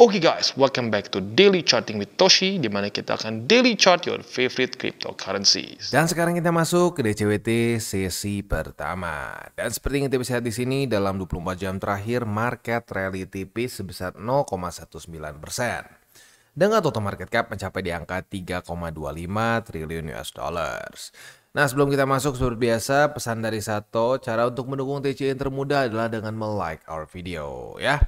Oke guys, welcome back to Daily Charting with Toshi, di mana kita akan daily chart your favorite cryptocurrencies. Dan sekarang kita masuk ke DCWT sesi pertama. Dan seperti yang kita bisa lihat di sini, dalam 24 jam terakhir market rally tipis sebesar 0,19%. Dengan total market cap mencapai di angka 3,25 triliun US dollars. Nah, sebelum kita masuk seperti biasa, pesan dari Sato, cara untuk mendukung TCE yang termudah adalah dengan like our video ya.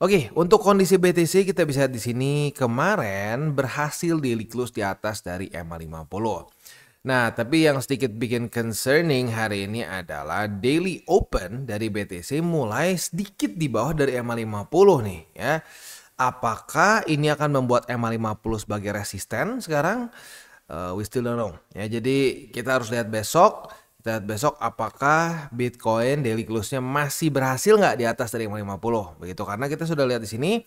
Oke, untuk kondisi BTC kita bisa lihat di sini kemarin berhasil daily close di atas dari EMA50. Nah, tapi yang sedikit bikin concerning hari ini adalah daily open dari BTC mulai sedikit di bawah dari EMA50 nih ya. Apakah ini akan membuat EMA50 sebagai resisten sekarang? We still don't know ya. Jadi kita harus lihat besok. Kita lihat besok apakah Bitcoin daily close-nya masih berhasil nggak di atas dari 50 begitu, karena kita sudah lihat di sini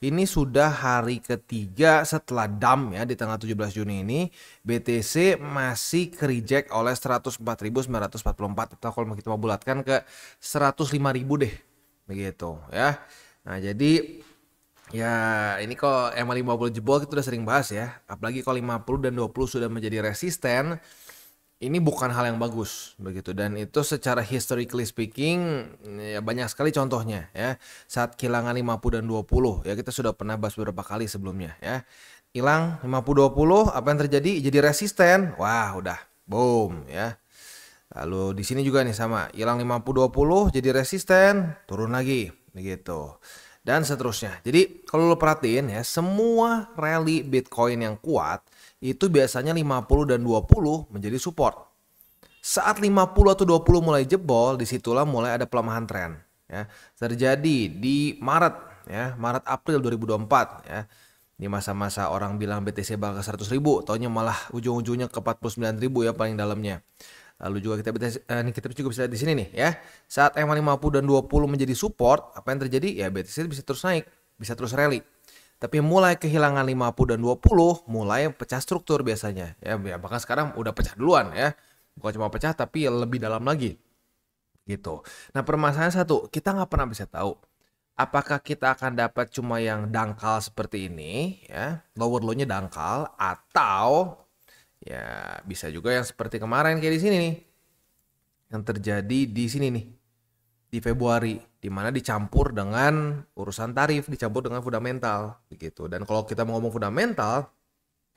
ini sudah hari ketiga setelah dump ya di tanggal 17 Juni ini BTC masih reject oleh 104.944 atau kalau kita mau bulatkan ke 105.000 deh begitu ya. Nah, jadi ya ini kok EMA50 jebol kita udah sering bahas ya, apalagi kalau 50 dan 20 sudah menjadi resisten. Ini bukan hal yang bagus begitu, dan itu secara historically speaking ya banyak sekali contohnya ya. Saat kehilangan 50 dan 20 ya, kita sudah pernah bahas beberapa kali sebelumnya ya. Hilang 50-20, apa yang terjadi? Jadi resisten. Wah, udah boom ya. Lalu di sini juga nih sama, hilang 50-20 jadi resisten, turun lagi begitu. Dan seterusnya. Jadi kalau lo perhatiin ya, semua rally Bitcoin yang kuat itu biasanya 50 dan 20 menjadi support. Saat 50 atau 20 mulai jebol, disitulah mulai ada pelemahan tren ya. Terjadi di Maret ya, Maret April 2024 ya. Di masa-masa orang bilang BTC bakal 100.000, taunya malah ujung-ujungnya ke 49.000 ya paling dalamnya. Lalu juga kita juga bisa lihat di sini nih ya. Saat EMA50 dan 20 menjadi support, apa yang terjadi? Ya BTC bisa terus naik, bisa terus rally. Tapi mulai kehilangan 50 dan 20 mulai pecah struktur biasanya. Ya bahkan sekarang udah pecah duluan ya. Bukan cuma pecah tapi lebih dalam lagi. Gitu. Nah, permasalahan satu, kita nggak pernah bisa tahu apakah kita akan dapat cuma yang dangkal seperti ini ya, lower low-nya dangkal, atau ya bisa juga yang seperti kemarin kayak di sini nih. Yang terjadi di sini nih. Di Februari, di mana dicampur dengan urusan tarif, dicampur dengan fundamental begitu. Dan kalau kita mau ngomong fundamental,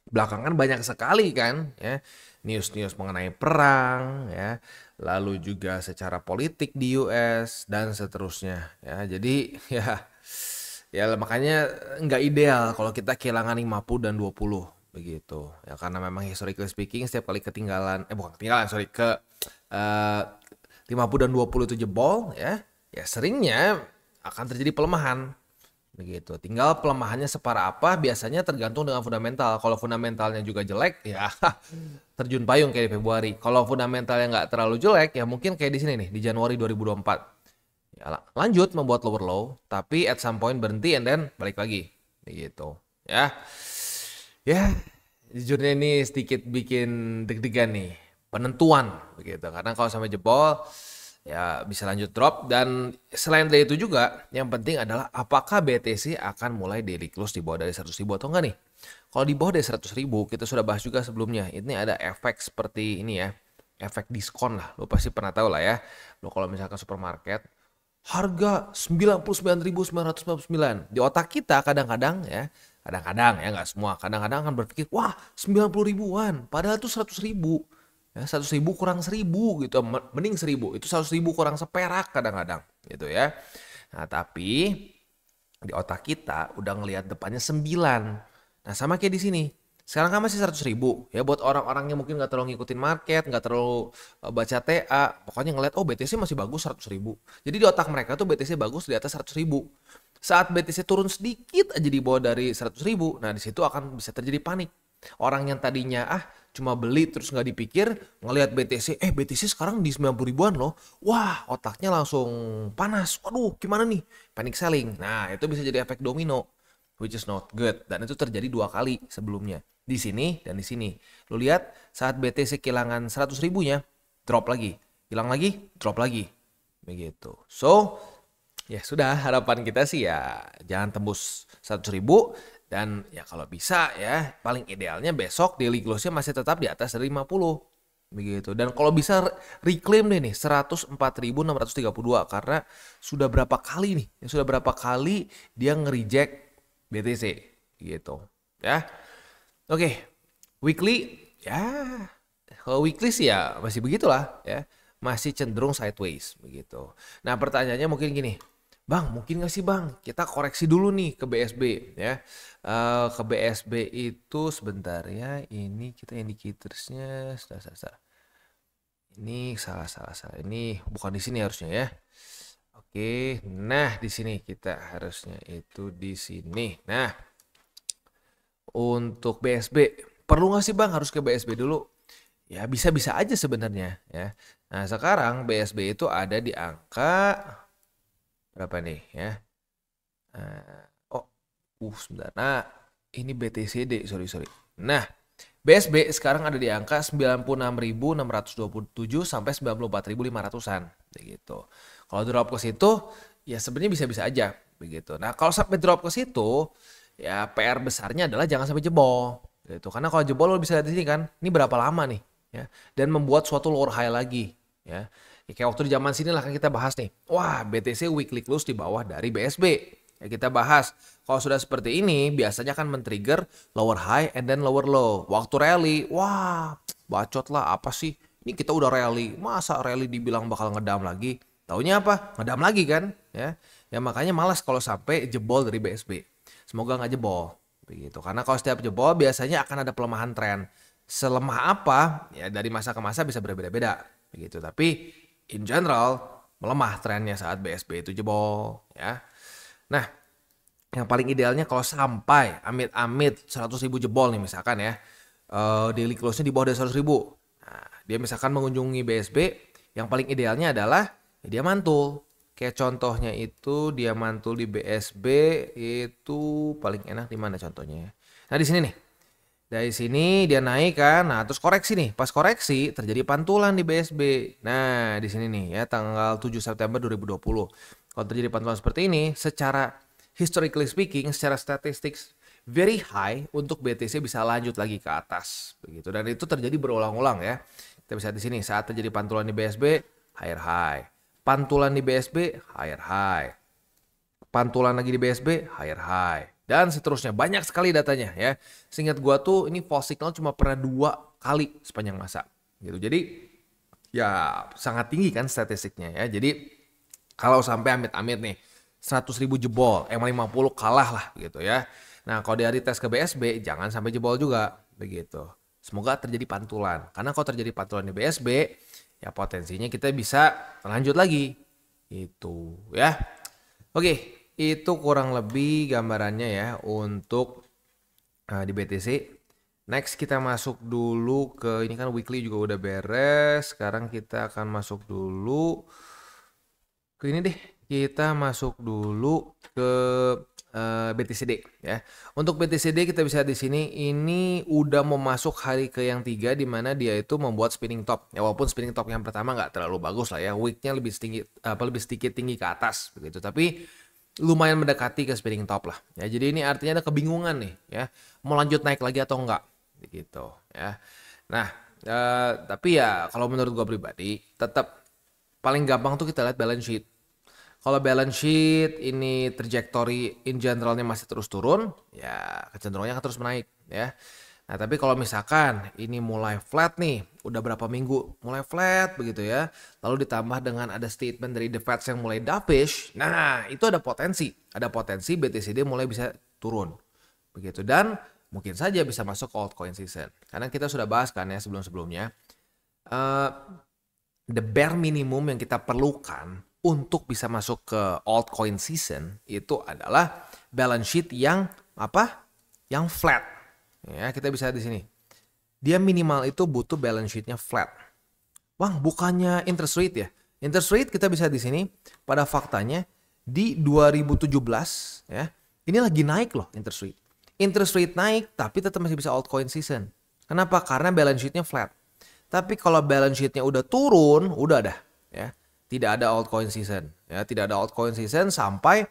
belakangan banyak sekali kan ya news-news mengenai perang ya, lalu juga secara politik di US dan seterusnya ya. Jadi ya makanya nggak ideal kalau kita kehilangan 50 dan 20 begitu ya, karena memang historically speaking setiap kali ketinggalan bukan ketinggalan, sorry, 50 dan 20 itu jebol ya seringnya akan terjadi pelemahan begitu. Tinggal pelemahannya separah apa biasanya tergantung dengan fundamental. Kalau fundamentalnya juga jelek ya terjun payung kayak di Februari. Kalau fundamentalnya nggak terlalu jelek ya mungkin kayak di sini nih di Januari 2024 ya, lanjut membuat lower low tapi at some point berhenti and then balik lagi begitu ya. Jujurnya ini sedikit bikin deg-degan nih penentuan begitu, karena kalau sampai jebol ya bisa lanjut drop. Dan selain dari itu juga yang penting adalah apakah BTC akan mulai daily close di bawah dari 100.000 atau enggak nih. Kalau di bawah dari 100.000 kita sudah bahas juga sebelumnya, ini ada efek seperti ini ya, efek diskon lah, lo pasti pernah tahu lah ya. Lo kalau misalkan supermarket harga 99.999, di otak kita kadang-kadang ya nggak semua, kadang-kadang akan berpikir wah 90 ribuan padahal itu 100.000 ya, 100.000 kurang 1.000 gitu, mending 1.000, itu 100.000 kurang seperak kadang-kadang gitu ya. Nah, tapi di otak kita udah ngelihat depannya 9. Nah, sama kayak di sini. Sekarang kan masih 100.000 ya, buat orang-orang yang mungkin nggak terlalu ngikutin market, nggak terlalu baca TA, pokoknya ngelihat oh BTC masih bagus 100.000. Jadi di otak mereka tuh BTC bagus di atas 100.000. Saat BTC turun sedikit aja di bawah dari 100.000, nah di situ akan bisa terjadi panik. Orang yang tadinya cuma beli terus nggak dipikir, ngelihat BTC, BTC sekarang di 90 ribuan loh. Wah, otaknya langsung panas. Waduh, gimana nih? Panic selling. Nah, itu bisa jadi efek domino, which is not good. Dan itu terjadi 2 kali sebelumnya. Di sini dan di sini. Lu lihat saat BTC kehilangan 100 ribunya, drop lagi. Hilang lagi, drop lagi. Begitu. So, Ya sudah, harapan kita sih ya jangan tembus 100.000 dan ya kalau bisa ya paling idealnya besok daily close-nya masih tetap di atas dari 50 begitu. Dan kalau bisa reclaim deh nih 104.632 karena sudah berapa kali nih, ya sudah berapa kali dia nge-reject BTC gitu ya. Oke, weekly ya kalau weekly sih ya masih begitulah ya. Masih cenderung sideways begitu. Nah, pertanyaannya mungkin gini. Bang, mungkin nggak sih Bang, kita koreksi dulu nih ke BSB ya. Ke BSB itu sebentar ya, ini kita indicatorsnya, ini salah. Ini bukan di sini harusnya ya. Oke, nah di sini kita harusnya itu di sini. Nah, untuk BSB, perlu nggak sih Bang harus ke BSB dulu? Ya bisa-bisa aja sebenarnya ya. Nah sekarang BSB itu ada di angka berapa nih ya? Sebentar. Nah, ini BTCD, sorry. Nah, BSB sekarang ada di angka 96.627 sampai 94.500-an begitu. Kalau drop ke situ ya sebenarnya bisa-bisa aja begitu. Nah, kalau sampai drop ke situ ya PR besarnya adalah jangan sampai jebol gitu. Karena kalau jebol lo bisa lihat di sini kan, ini berapa lama nih ya dan membuat suatu lower high lagi ya. Kayak waktu di zaman sini lah kan kita bahas nih. Wah, BTC weekly close di bawah dari BSB. Ya kita bahas. Kalau sudah seperti ini biasanya kan men-trigger lower high and then lower low. Waktu rally, wah, bacot lah apa sih? Ini kita udah rally. Masa rally dibilang bakal ngedam lagi? Taunya apa? Ngedam lagi kan, ya. Ya makanya malas kalau sampai jebol dari BSB. Semoga nggak jebol begitu. Karena kalau setiap jebol biasanya akan ada pelemahan tren. Selemah apa? Ya dari masa ke masa bisa berbeda-beda begitu. Tapi in general melemah trennya saat BSB itu jebol ya. Nah, yang paling idealnya kalau sampai amit-amit 100.000 jebol nih misalkan ya. Daily close-nya di bawah dari 100.000. Nah, dia misalkan mengunjungi BSB, yang paling idealnya adalah ya dia mantul. Kayak contohnya itu dia mantul di BSB itu paling enak di mana contohnya ya. Nah, di sini nih. Dari sini dia naik kan, nah terus koreksi nih. Pas koreksi terjadi pantulan di BSB. Nah di sini nih ya tanggal 7 September 2020. Kalau terjadi pantulan seperti ini, secara historically speaking, secara statistik very high untuk BTC bisa lanjut lagi ke atas. Begitu. Dan itu terjadi berulang-ulang ya. Kita bisa di sini saat terjadi pantulan di BSB, higher high. Pantulan di BSB, higher high. Pantulan lagi di BSB, higher high. Dan seterusnya, banyak sekali datanya ya. Seingat gua tuh ini false signal cuma pernah 2 kali sepanjang masa gitu. Jadi ya sangat tinggi kan statistiknya ya. Jadi kalau sampai amit-amit nih 100.000 jebol, M50 kalah lah gitu ya. Nah kalau di hari tes ke BSB jangan sampai jebol juga begitu. Semoga terjadi pantulan. Karena kalau terjadi pantulan di BSB ya potensinya kita bisa lanjut lagi itu ya. Oke. Itu kurang lebih gambarannya ya untuk di BTC. Next kita masuk dulu ke ini kan weekly juga udah beres. Sekarang kita akan masuk dulu ke ini deh. Kita masuk dulu ke BTCD ya. Untuk BTCD kita bisa di sini ini udah mau masuk hari ke yang 3 di mana dia itu membuat spinning top. Ya walaupun spinning top yang pertama nggak terlalu bagus lah ya. Wicknya lebih sedikit tinggi ke atas begitu. Tapi lumayan mendekati ke spinning top lah. Ya, jadi ini artinya ada kebingungan nih ya. Mau lanjut naik lagi atau enggak gitu ya. Nah, tapi ya kalau menurut gue pribadi tetap paling gampang tuh kita lihat balance sheet. Kalau balance sheet ini trajectory in generalnya masih terus turun, ya kecenderungannya akan terus menaik ya. Nah, tapi kalau misalkan ini mulai flat nih, udah berapa minggu mulai flat begitu ya. Lalu ditambah dengan ada statement dari The Fed yang mulai dovish. Nah, itu ada potensi BTCD mulai bisa turun. Begitu dan mungkin saja bisa masuk ke altcoin season. Karena kita sudah bahas kan ya sebelum-sebelumnya. The bare minimum yang kita perlukan untuk bisa masuk ke altcoin season itu adalah balance sheet yang apa? Yang flat. Ya, kita bisa di sini. Dia minimal itu butuh balance sheet-nya flat. Wah, bukannya interest rate ya? Interest rate kita bisa di sini pada faktanya di 2017 ya. Ini lagi naik loh interest rate. Interest rate naik tapi tetap masih bisa altcoin season. Kenapa? Karena balance sheet-nya flat. Tapi kalau balance sheet-nya udah turun, udah dah ya. tidak ada altcoin season ya, tidak ada altcoin season sampai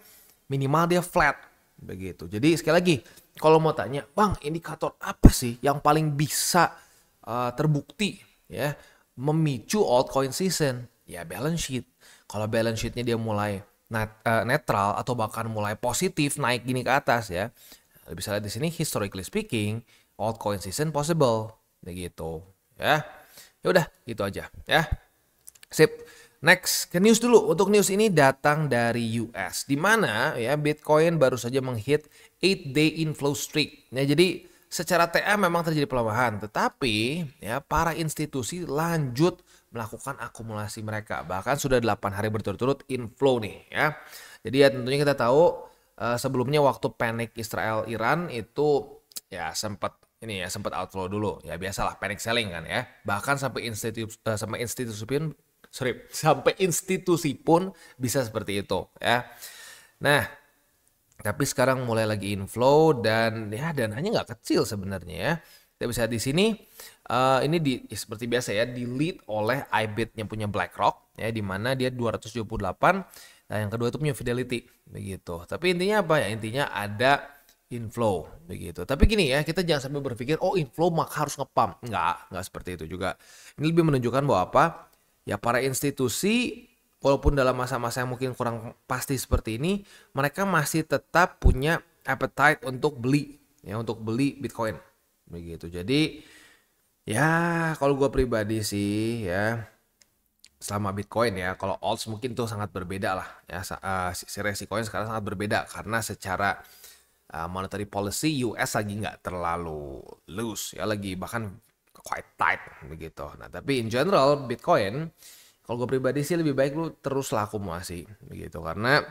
minimal dia flat begitu. Jadi sekali lagi kalau mau tanya, Bang, indikator apa sih yang paling bisa terbukti ya memicu altcoin season? Ya balance sheet. Kalau balance sheetnya dia mulai netral atau bahkan mulai positif naik gini ke atas ya. Bisa lihat di sini historically speaking altcoin season possible begitu ya. Ya udah gitu aja ya. Sip. Next ke news dulu. Untuk news ini datang dari US di mana ya Bitcoin baru saja menghit 8-day inflow streak. Ya jadi secara TA memang terjadi pelemahan, tetapi ya para institusi lanjut melakukan akumulasi mereka. Bahkan sudah 8 hari berturut-turut inflow nih ya. Jadi ya tentunya kita tahu sebelumnya waktu panic Israel Iran itu ya sempat outflow dulu. Ya biasalah panic selling kan ya. Bahkan sampai institusi pun bisa seperti itu ya. Nah, tapi sekarang mulai lagi inflow dan ya dananya nggak kecil sebenarnya ya. Kita bisa di sini ini seperti biasa ya di lead oleh IBIT yang punya BlackRock ya, di mana dia 278. Nah, yang kedua itu punya Fidelity begitu. Tapi intinya apa ya? Intinya ada inflow begitu. Tapi gini ya, kita jangan sampai berpikir oh inflow maka harus ngepump. Enggak seperti itu juga. Ini lebih menunjukkan bahwa apa? Ya para institusi walaupun dalam masa-masa yang mungkin kurang pasti seperti ini, mereka masih tetap punya appetite untuk beli Bitcoin begitu. Jadi ya kalau gue pribadi sih ya selama Bitcoin ya, kalau alts mungkin tuh sangat berbeda lah ya. Si resikonya sekarang sangat berbeda karena secara monetary policy US lagi nggak terlalu loose ya, lagi bahkan quite tight begitu. Nah tapi in general Bitcoin kalau gue pribadi sih lebih baik lu teruslah akumulasi begitu, karena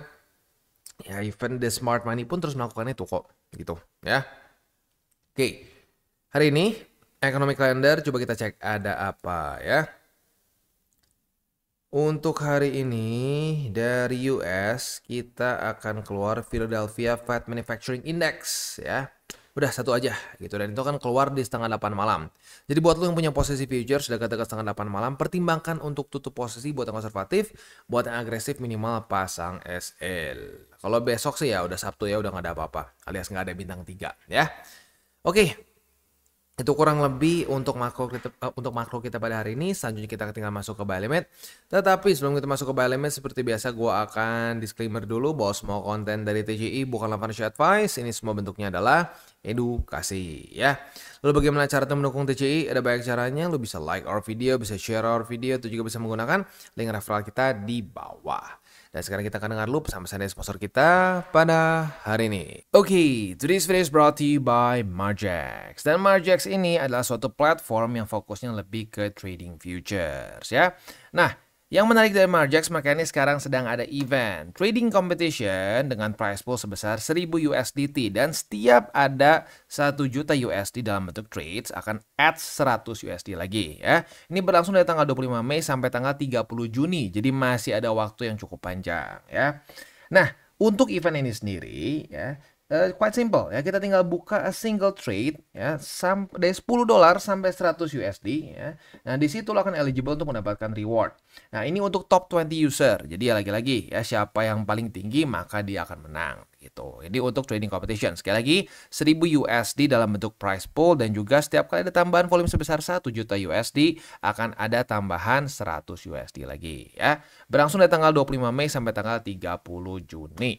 ya even the smart money pun terus melakukan itu kok gitu ya. Oke, hari ini economic calendar coba kita cek ada apa ya. Untuk hari ini dari US kita akan keluar Philadelphia Fed Manufacturing Index ya. Udah satu aja gitu, dan itu kan keluar di setengah 8 malam. Jadi buat lo yang punya posisi futures dekat-dekat setengah 8 malam, pertimbangkan untuk tutup posisi buat yang konservatif, buat yang agresif minimal pasang SL. Kalau besok sih ya udah Sabtu ya, udah nggak ada apa-apa, alias nggak ada bintang 3 ya. Oke. Itu kurang lebih untuk makro kita pada hari ini. Selanjutnya kita tinggal masuk ke buy limit. Tetapi sebelum kita masuk ke buy limit, seperti biasa gue akan disclaimer dulu bahwa semua konten dari TCI bukanlah financial advice. Ini semua bentuknya adalah edukasi ya. Lalu bagaimana cara mendukung TCI? Ada banyak caranya. Lu bisa like our video, bisa share our video, itu juga bisa menggunakan link referral kita di bawah. Dan sekarang kita akan dengar dulu pesan-pesan dari sponsor kita pada hari ini. Oke, today's video is brought to you by Margex. Dan Margex ini adalah suatu platform yang fokusnya lebih ke trading futures ya. Nah, yang menarik dari Margex, makanya ini sekarang sedang ada event trading competition dengan price pool sebesar 1000 USDT, dan setiap ada 1 juta USD dalam bentuk trades akan add 100 USD lagi ya. Ini berlangsung dari tanggal 25 Mei sampai tanggal 30 Juni. Jadi masih ada waktu yang cukup panjang ya. Nah, untuk event ini sendiri ya quite simple ya, kita tinggal buka a single trade ya dari $10 sampai 100 USD ya. Nah, di situ lo akan eligible untuk mendapatkan reward. Nah, ini untuk top 20 user. Jadi ya lagi-lagi ya, siapa yang paling tinggi maka dia akan menang gitu. Jadi untuk trading competition sekali lagi 1000 USD dalam bentuk price pool, dan juga setiap kali ada tambahan volume sebesar 1 juta USD akan ada tambahan 100 USD lagi ya. Berlangsung dari tanggal 25 Mei sampai tanggal 30 Juni.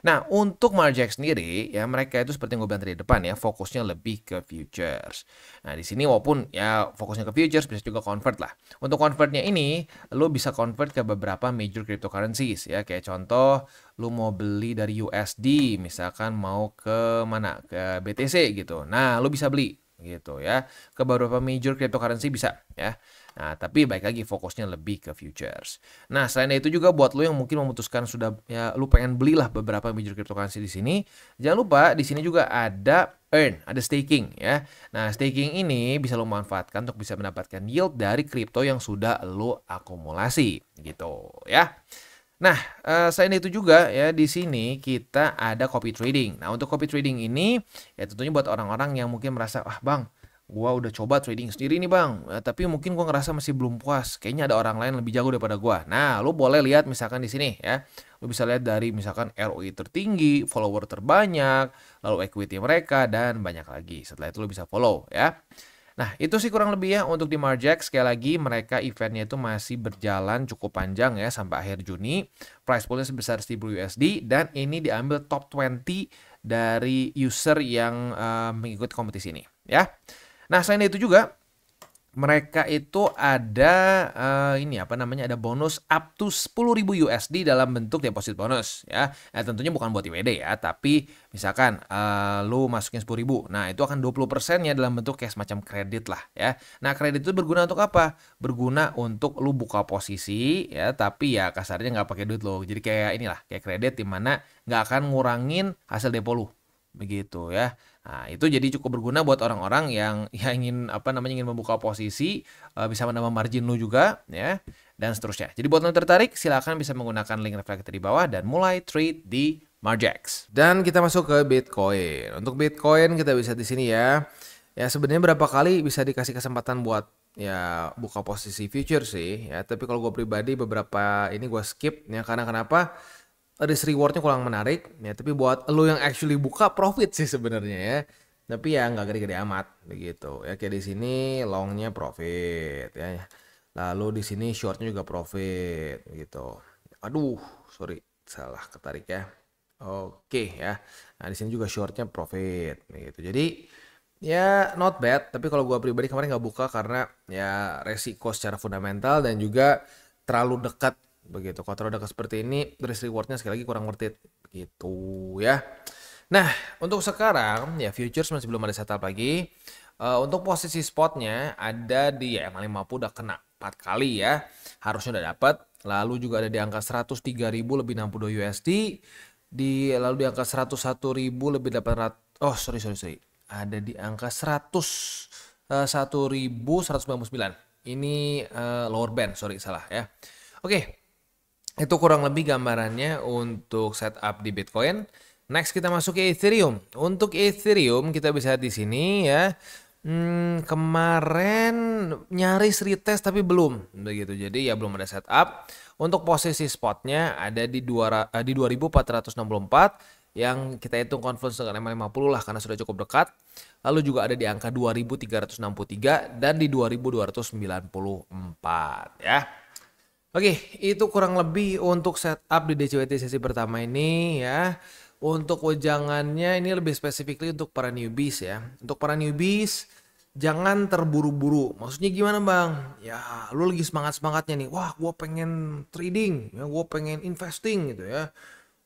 Nah, untuk Margex sendiri ya, mereka itu seperti yang gue bilang tadi di depan ya, fokusnya lebih ke futures. Nah, di sini walaupun ya fokusnya ke futures, bisa juga convert lah. Untuk convertnya ini, lo bisa convert ke beberapa major cryptocurrencies ya. Kayak contoh, lo mau beli dari USD, misalkan mau ke mana? Ke BTC gitu. Nah, lo bisa beli gitu ya. Ke beberapa major cryptocurrency bisa ya. Nah, tapi baik lagi fokusnya lebih ke futures. Nah, selain itu juga buat lo yang mungkin memutuskan sudah ya lo pengen belilah beberapa major cryptocurrency di sini, jangan lupa di sini juga ada ada staking ya. Nah, staking ini bisa lo manfaatkan untuk bisa mendapatkan yield dari kripto yang sudah lo akumulasi gitu ya. Nah, selain itu juga ya di sini kita ada copy trading. Nah, untuk copy trading ini ya tentunya buat orang-orang yang mungkin merasa, "Bang, gua udah coba trading sendiri nih bang, tapi mungkin gua ngerasa masih belum puas. Kayaknya ada orang lain lebih jago daripada gua. Nah, lu boleh lihat misalkan di sini ya. Lu bisa lihat dari misalkan ROI tertinggi, follower terbanyak, lalu equity mereka dan banyak lagi. Setelah itu lu bisa follow ya. Nah, itu sih kurang lebih ya untuk di Margex. Sekali lagi, mereka eventnya itu masih berjalan cukup panjang ya sampai akhir Juni. Price poolnya sebesar 1000 USD dan ini diambil top 20 dari user yang mengikuti kompetisi ini ya. Nah, selain itu juga mereka itu ada ini apa namanya, ada bonus up to 10.000 USD dalam bentuk deposit bonus ya. Tentunya bukan buat IWD ya, tapi misalkan lu masukin 10.000. Nah, itu akan 20%-nya dalam bentuk kayak semacam kredit lah ya. Nah, kredit itu berguna untuk apa? Berguna untuk lu buka posisi ya, tapi ya kasarnya nggak pakai duit lo. Jadi kayak inilah, kayak kredit di mana nggak akan ngurangin hasil depo lu. Begitu ya. Nah, itu jadi cukup berguna buat orang-orang yang ya ingin apa namanya, ingin membuka posisi, bisa menambah margin lu juga ya, dan seterusnya. Jadi buat lo yang tertarik, silakan bisa menggunakan link reflector di bawah dan mulai trade di Margex. Dan kita masuk ke Bitcoin. Untuk Bitcoin kita bisa di sini ya. Ya sebenarnya berapa kali bisa dikasih kesempatan buat ya buka posisi future sih ya, tapi kalau gue pribadi beberapa ini gue skip ya, karena kenapa? Risk rewardnya kurang menarik ya, tapi buat lo yang actually buka profit sih sebenarnya ya, tapi ya nggak gede-gede amat begitu ya. Kayak di sini longnya profit ya, lalu di sini shortnya juga profit gitu. Aduh sorry, salah ketarik ya. Oke ya, nah di sini juga shortnya profit gitu. Jadi ya not bad, tapi kalau gua pribadi kemarin nggak buka karena ya resiko secara fundamental dan juga terlalu dekat begitu. Kalau terlalu dekat seperti ini, risk rewardnya sekali lagi kurang worth it gitu ya. Nah, untuk sekarang ya futures masih belum ada setup lagi. Untuk posisi spotnya ada di ya MA50 udah kena 4 kali ya. Harusnya udah dapat. Lalu juga ada di angka 103.000 lebih 62 USD. Lalu di angka 101.000 lebih 800. Oh, sorry. Ada di angka 101.199. Ini lower band, sorry salah ya. Oke. Itu kurang lebih gambarannya untuk setup di Bitcoin. Next kita masuk ke Ethereum. Untuk Ethereum kita bisa lihat di sini ya. Kemarin nyaris retest tapi belum begitu. Jadi ya belum ada setup. Untuk posisi spotnya ada di 2464 yang kita hitung confluence dengan MA50 lah karena sudah cukup dekat. Lalu juga ada di angka 2363 dan di 2294 ya. Oke, itu kurang lebih untuk setup di DCWT sesi pertama ini ya. Untuk wejangannya ini lebih spesifik untuk para newbies ya. Untuk para newbies jangan terburu-buru. Maksudnya gimana bang? Ya lu lagi semangat-semangatnya nih. Wah gue pengen trading, ya gue pengen investing gitu ya.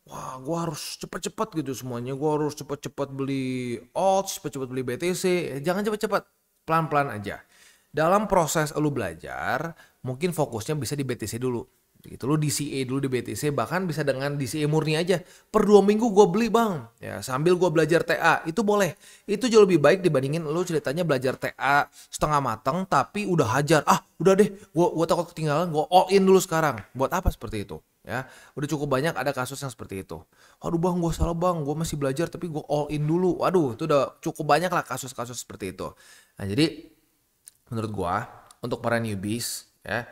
Wah gue harus cepet-cepet gitu semuanya. Gue harus cepet-cepet beli odds, cepet-cepet beli BTC. Jangan cepet-cepet, pelan-pelan aja. Dalam proses lu belajar, mungkin fokusnya bisa di BTC dulu. Gitu, lu DCA dulu di BTC, bahkan bisa dengan DCA murni aja. Per 2 minggu gue beli bang, ya sambil gue belajar TA, itu boleh. Itu jauh lebih baik dibandingin lu ceritanya belajar TA setengah matang, tapi udah hajar. Udah deh, gue takut ketinggalan, gue all in dulu sekarang. Buat apa seperti itu? Ya, udah cukup banyak ada kasus yang seperti itu. Aduh bang, gue salah bang, gue masih belajar tapi gue all in dulu. Waduh, itu udah cukup banyak lah kasus-kasus seperti itu. Nah jadi menurut gua untuk para newbies ya,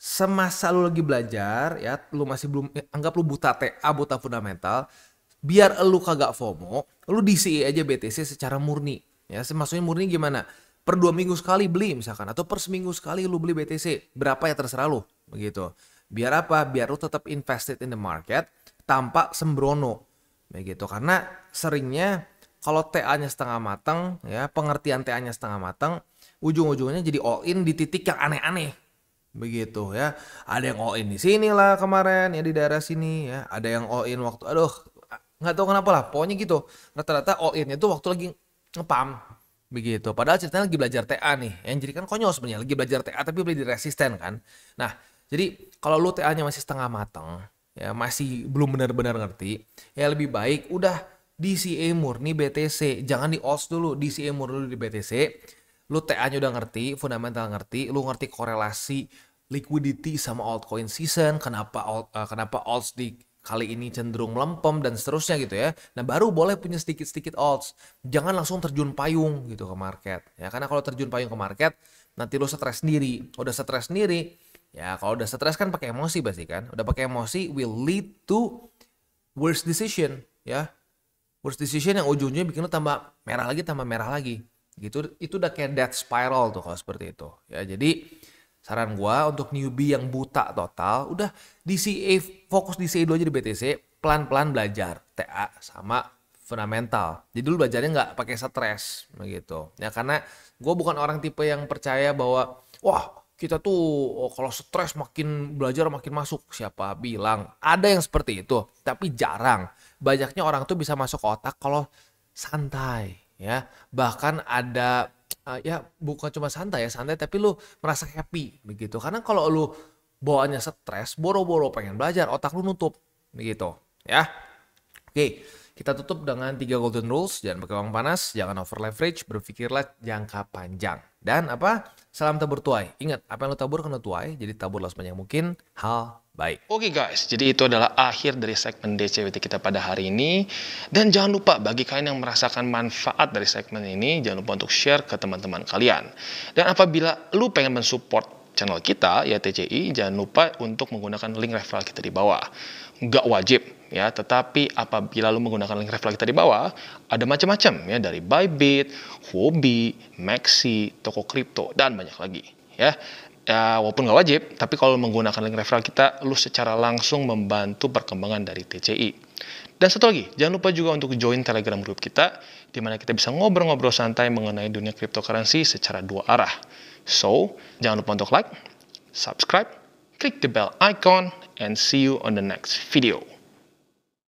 semasa lu lagi belajar ya, lu masih belum anggap lu buta TA, buta fundamental, biar lu kagak FOMO, lu DCA aja BTC secara murni ya. Maksudnya murni gimana? Per 2 minggu sekali beli misalkan, atau per seminggu sekali lu beli BTC, berapa ya terserah lu begitu. Biar apa? Biar lu tetap invested in the market tanpa sembrono begitu. Karena seringnya kalau TA-nya setengah matang ya, pengertian TA-nya setengah matang, ujung-ujungnya jadi all in di titik yang aneh-aneh begitu ya. Ada yang all in di sini lah kemarin ya, di daerah sini ya. Ada yang all in waktu nggak tahu kenapa lah, pokoknya gitu. Rata-rata all in itu waktu lagi ngepam begitu. Padahal ceritanya lagi belajar TA nih. Yang jadi kan konyol sebenarnya, lagi belajar TA tapi beli di resisten kan. Nah, jadi kalau lu TA-nya masih setengah matang ya, masih belum benar-benar ngerti, ya lebih baik udah DCA murni BTC, jangan di odds dulu, DCA murni dulu di BTC. Lu TA-nya udah ngerti, fundamental ngerti, lu ngerti korelasi liquidity sama altcoin season, kenapa odds di kali ini cenderung melempem dan seterusnya gitu ya. Nah, baru boleh punya sedikit-sedikit odds. Jangan langsung terjun payung gitu ke market. Ya, karena kalau terjun payung ke market, nanti lo stres sendiri. Udah stres sendiri, ya kalau udah stres kan pakai emosi pasti kan. Udah pakai emosi will lead to worst decision ya. Worst decision yang ujungnya bikin lo tambah merah lagi. Gitu. Itu udah kayak death spiral tuh kalau seperti itu. Ya, jadi saran gua untuk newbie yang buta total, udah DCA, fokus DCA dulu aja di BTC, pelan-pelan belajar TA sama fundamental. Jadi dulu belajarnya nggak pakai stres begitu. Ya karena gua bukan orang tipe yang percaya bahwa wah kita tuh kalau stres makin belajar makin masuk. Siapa bilang? Ada yang seperti itu, tapi jarang. Banyaknya orang tuh bisa masuk ke otak kalau santai ya. Bahkan ada ya bukan cuma santai tapi lu merasa happy begitu. Karena kalau lu bawaannya stres, boro-boro pengen belajar, otak lu nutup begitu ya. Oke, kita tutup dengan 3 golden rules. Jangan pakai uang panas, jangan over leverage, berpikirlah jangka panjang. Dan apa? Salam tabur tuai. Ingat, apa yang lu tabur kena tuai, jadi taburlah sebanyak mungkin hal baik. Oke guys, jadi itu adalah akhir dari segmen DCWT kita pada hari ini. Dan jangan lupa bagi kalian yang merasakan manfaat dari segmen ini, jangan lupa untuk share ke teman-teman kalian. Dan apabila lu pengen mensupport channel kita, ya TCI, jangan lupa untuk menggunakan link referral kita di bawah. Nggak wajib, ya, tetapi apabila lu menggunakan link referral kita di bawah, ada macam-macam ya, dari Bybit, Huobi, Maxi, toko kripto, dan banyak lagi ya. Ya, walaupun nggak wajib, tapi kalau menggunakan link referral kita, lu secara langsung membantu perkembangan dari TCI. Dan satu lagi, jangan lupa juga untuk join Telegram group kita, di mana kita bisa ngobrol-ngobrol santai mengenai dunia cryptocurrency secara 2 arah. So, jangan lupa untuk like, subscribe, click the bell icon, and see you on the next video.